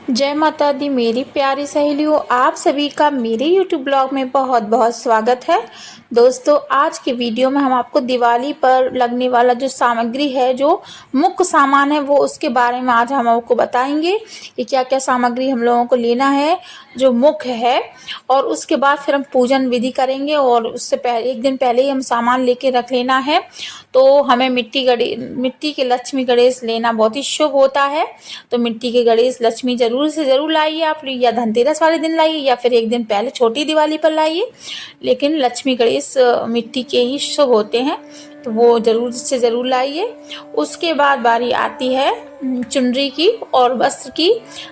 जय माता दी मेरी प्यारी सहेलियों, आप सभी का मेरे YouTube ब्लॉग में बहुत बहुत स्वागत है। दोस्तों, आज की वीडियो में हम आपको दिवाली पर लगने वाला जो सामग्री है, जो मुख्य सामान है, वो उसके बारे में आज हम आपको बताएंगे कि क्या क्या सामग्री हम लोगों को लेना है जो मुख्य है। और उसके बाद फिर हम पूजन विधि करेंगे और उससे पहले एक दिन पहले ही हम सामान लेके रख लेना है। तो हमें मिट्टी के लक्ष्मी गणेश लेना बहुत ही शुभ होता है। तो मिट्टी के गणेश लक्ष्मी जरूर से जरूर लाइए आप, या धनतेरस वाले दिन लाइए या फिर एक दिन पहले छोटी दिवाली पर लाइए, लेकिन लक्ष्मी गणेश मिट्टी के ही शुभ होते हैं, तो वो जरूर से जरूर लाइए। उसके बाद बारी आती है चुनरी की और वस्त्र की।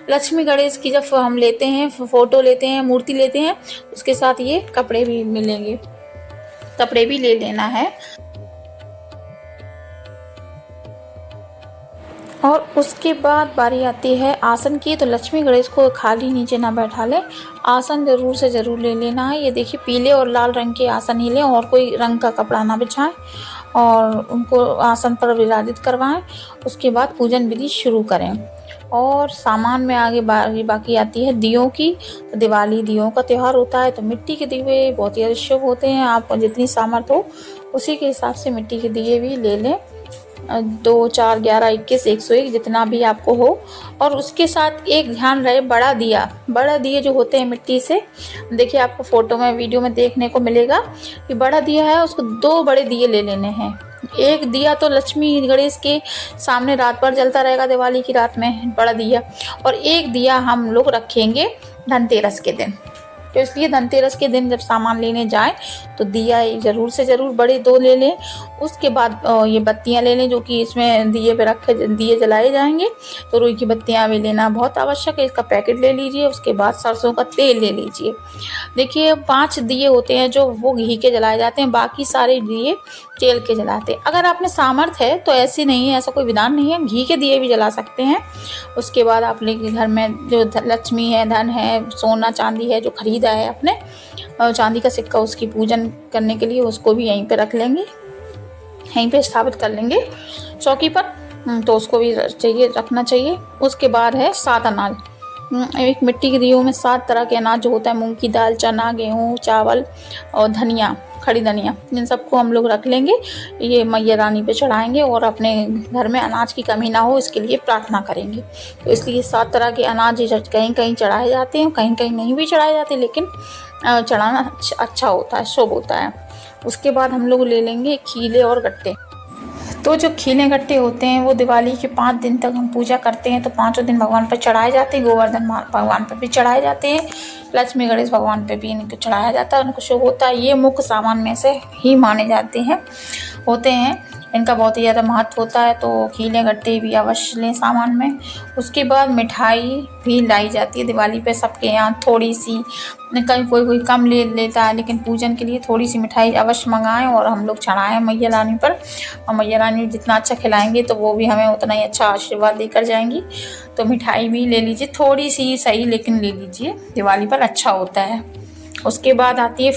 लक्ष्मी गणेश की जब हम लेते हैं, फोटो लेते हैं, मूर्ति लेते हैं, उसके साथ ये कपड़े भी मिलेंगे, कपड़े भी ले लेना है। और उसके बाद बारी आती है आसन की। तो लक्ष्मी गणेश को खाली नीचे ना बैठा लें, आसन जरूर से जरूर ले लेना है। ये देखिए, पीले और लाल रंग के आसन ही लें और कोई रंग का कपड़ा ना बिछाएं और उनको आसन पर विराजित करवाएं। उसके बाद पूजन विधि शुरू करें। और सामान में आगे बाकी आती है दियों की। तो दिवाली दियों का त्यौहार होता है, तो मिट्टी के दिए बहुत ही शुभ होते हैं। आपको जितनी सामर्थ्य हो उसी के हिसाब से मिट्टी के दिए भी ले लें, 2, 4, 11, 21, 101 जितना भी आपको हो। और उसके साथ एक ध्यान रहे, बड़ा दिए जो होते हैं मिट्टी से, देखिए आपको फोटो में वीडियो में देखने को मिलेगा कि बड़ा दिया है, उसको 2 बड़े दिए ले लेने हैं। एक दिया तो लक्ष्मी गणेश के सामने रात भर जलता रहेगा, दिवाली की रात में बड़ा दिया, और एक दिया हम लोग रखेंगे धनतेरस के दिन। तो इसलिए धनतेरस के दिन जब सामान लेने जाएं तो दिया जरूर से जरूर बड़े 2 ले लें। उसके बाद ये बत्तियां ले लें, जो कि इसमें दिए पे रख दिए जलाए जाएंगे, तो रुई की बत्तियां भी लेना बहुत आवश्यक है। इसका पैकेट ले लीजिए। उसके बाद सरसों का तेल ले लीजिए। देखिए, 5 दिए होते हैं जो वो घी के जलाए जाते हैं, बाकी सारे दिए तेल के जलाते हैं। अगर आपने सामर्थ्य है तो ऐसे नहीं है, ऐसा कोई विधान नहीं है, घी के दिए भी जला सकते हैं। उसके बाद आपने घर में जो लक्ष्मी है, धन है, सोना चांदी है जो खरीदा है अपने, चांदी का सिक्का, उसकी पूजन करने के लिए उसको भी यहीं पे रख लेंगे, यहीं पे स्थापित कर लेंगे चौकी पर। तो उसको भी रखना चाहिए। उसके बाद है 7 अनाज। एक मिट्टी के दियों में 7 तरह के अनाज जो होता है, मूंग की दाल, चना, गेहूँ, चावल और धनिया, खड़ी धनिया, इन सबको हम लोग रख लेंगे। ये मैया रानी पे चढ़ाएंगे और अपने घर में अनाज की कमी ना हो इसके लिए प्रार्थना करेंगे। तो इसलिए 7 तरह के अनाज कहीं कहीं चढ़ाए जाते हैं, कहीं कहीं नहीं भी चढ़ाए जाते, लेकिन चढ़ाना अच्छा होता है, शुभ होता है। उसके बाद हम लोग ले लेंगे खीले और गट्टे। तो जो खीले गट्टे होते हैं वो दिवाली के 5 दिन तक हम पूजा करते हैं, तो 5 दिन भगवान पर चढ़ाए जाते हैं। गोवर्धन भगवान पर भी चढ़ाए जाते हैं, लक्ष्मी गणेश भगवान पे भी इनको चढ़ाया जाता है, उनको शुभ होता है। ये मुख्य सामान में से ही माने जाते हैं, होते हैं, इनका बहुत ही ज़्यादा महत्व होता है। तो खीले गट्टे भी अवश्य लें सामान में। उसके बाद मिठाई भी लाई जाती है दिवाली पे सबके यहाँ, थोड़ी सी, कहीं कोई कम ले लेता है, लेकिन पूजन के लिए थोड़ी सी मिठाई अवश्य मंगाएं और हम लोग चढ़ाएं मैया रानी पर। और मैया रानी जितना अच्छा खिलाएंगे तो वो भी हमें उतना ही अच्छा आशीर्वाद देकर जाएंगी। तो मिठाई भी ले लीजिए, थोड़ी सी सही, लेकिन ले लीजिए, दिवाली पर अच्छा होता है। उसके बाद आती है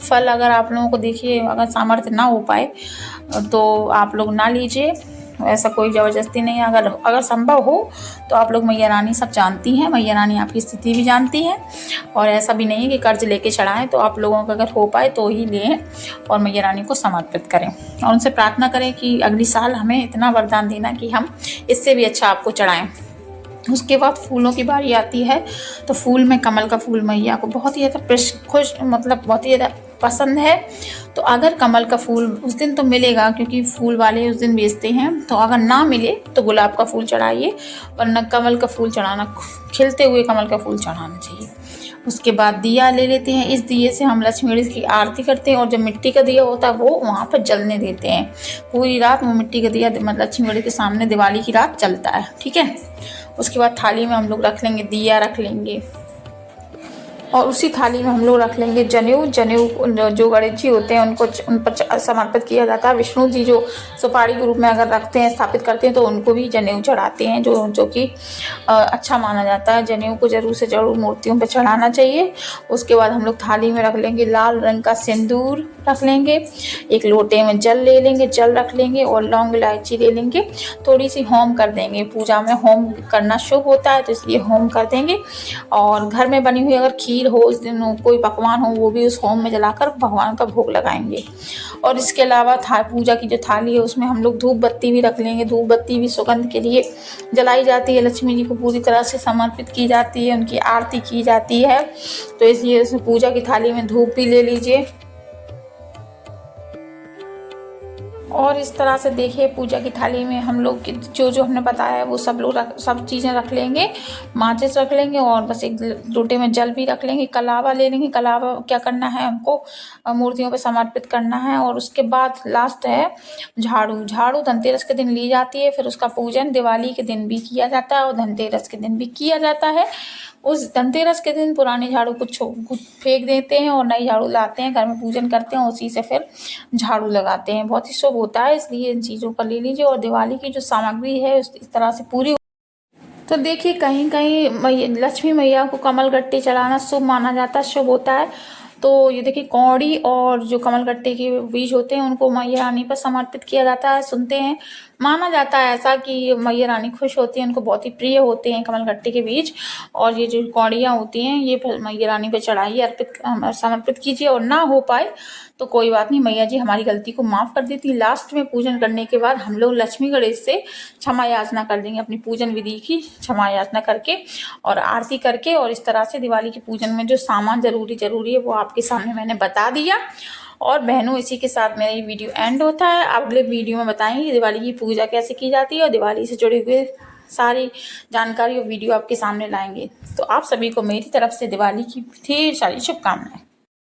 फल। अगर आप लोगों को, देखिए, अगर सामर्थ्य ना हो पाए तो आप लोग ना लीजिए, ऐसा कोई ज़बरदस्ती नहीं है। अगर संभव हो तो आप लोग, मैया रानी सब जानती हैं, मैया रानी आपकी स्थिति भी जानती है, और ऐसा भी नहीं है कि कर्ज लेके चढ़ाएं। तो आप लोगों को अगर हो पाए तो ही लें और मैया रानी को समर्पित करें और उनसे प्रार्थना करें कि अगली साल हमें इतना वरदान देना कि हम इससे भी अच्छा आपको चढ़ाएं। उसके बाद फूलों की बारी आती है। तो फूल में कमल का फूल मैया को बहुत ही ज़्यादा बहुत ही ज़्यादा पसंद है। तो अगर कमल का फूल उस दिन तो मिलेगा, क्योंकि फूल वाले उस दिन बेचते हैं, तो अगर ना मिले तो गुलाब का फूल चढ़ाइए, वरना कमल का फूल चढ़ाना, खिलते हुए कमल का फूल चढ़ाना चाहिए। उसके बाद दिया ले लेते हैं। इस दिए से हम लक्ष्मी गणेश की आरती करते हैं, और जो मिट्टी का दिया होता है वो वहाँ पर जलने देते हैं। पूरी रात वो मिट्टी का दिया लक्ष्मी गणेश के सामने दिवाली की रात जलता है, ठीक है। उसके बाद थाली में हम लोग रख लेंगे, दिया रख लेंगे, और उसी थाली में हम लोग रख लेंगे जनेऊ। जनेऊ जो गणेश जी होते हैं उनको उन पर समर्पित किया जाता है। विष्णु जी जो सुपारी के रूप में अगर रखते हैं, स्थापित करते हैं, तो उनको भी जनेऊ चढ़ाते हैं, जो कि अच्छा माना जाता है। जनेऊ को जरूर से जरूर मूर्तियों पर चढ़ाना चाहिए। उसके बाद हम लोग थाली में रख लेंगे लाल रंग का सिंदूर रख लेंगे, एक लोटे में जल ले लेंगे, जल रख लेंगे और लौंग इलायची ले लेंगे। थोड़ी सी होम कर देंगे, पूजा में होम करना शुभ होता है तो इसलिए होम कर देंगे। और घर में बनी हुई अगर खीर हो, उस दिन कोई पकवान हो, वो भी उस होम में जलाकर भगवान का भोग लगाएंगे। और इसके अलावा पूजा की जो थाली है उसमें हम लोग धूप बत्ती भी रख लेंगे। धूप बत्ती भी सुगंध के लिए जलाई जाती है, लक्ष्मी जी को पूरी तरह से समर्पित की जाती है, उनकी आरती की जाती है, तो इसलिए उस पूजा की थाली में धूप भी ले लीजिए। और इस तरह से देखिए पूजा की थाली में हम लोग जो हमने बताया है वो सब चीज़ें रख लेंगे। माचिस रख लेंगे और बस एक लोटे में जल भी रख लेंगे। कलावा ले लेंगे। कलावा क्या करना है, हमको मूर्तियों पे समर्पित करना है। और उसके बाद लास्ट है झाड़ू। झाड़ू धनतेरस के दिन ली जाती है, फिर उसका पूजन दिवाली के दिन भी किया जाता है और धनतेरस के दिन भी किया जाता है। उस धनतेरस के दिन पुराने झाड़ू को फेंक देते हैं और नई झाड़ू लाते हैं, घर में पूजन करते हैं, उसी से फिर झाड़ू लगाते हैं। बहुत ही शुभ होता है, इसलिए इन चीज़ों का ले लीजिए। और दिवाली की जो सामग्री है इस तरह से पूरी। तो देखिए कहीं कहीं लक्ष्मी मैया को कमल गट्टे चढ़ाना शुभ माना जाता है, शुभ होता है। तो ये देखिए कौड़ी और जो कमल गट्टे के बीज होते हैं उनको मैया रानी पर समर्पित किया जाता है। सुनते हैं, माना जाता है ऐसा कि मैया रानी खुश होती हैं, उनको बहुत ही प्रिय होते हैं कमल गट्टे के बीज। और ये जो कौड़ियाँ होती हैं ये मैया रानी पर चढ़ाइए, समर्पित कीजिए। और ना हो पाए तो कोई बात नहीं, मैया जी हमारी गलती को माफ़ कर देती। लास्ट में पूजन करने के बाद हम लोग लक्ष्मी गणेश से क्षमा याचना कर देंगे, अपनी पूजन विधि की क्षमा याचना करके और आरती करके। और इस तरह से दिवाली के पूजन में जो सामान जरूरी है वो आपके सामने मैंने बता दिया। और बहनों इसी के साथ मेरा ये वीडियो एंड होता है। अगले वीडियो में बताएंगे कि दिवाली की पूजा कैसे की जाती है और दिवाली से जुड़े हुए सारी जानकारी और वीडियो आपके सामने लाएंगे। तो आप सभी को मेरी तरफ से दिवाली की ढेर सारी शुभकामनाएं।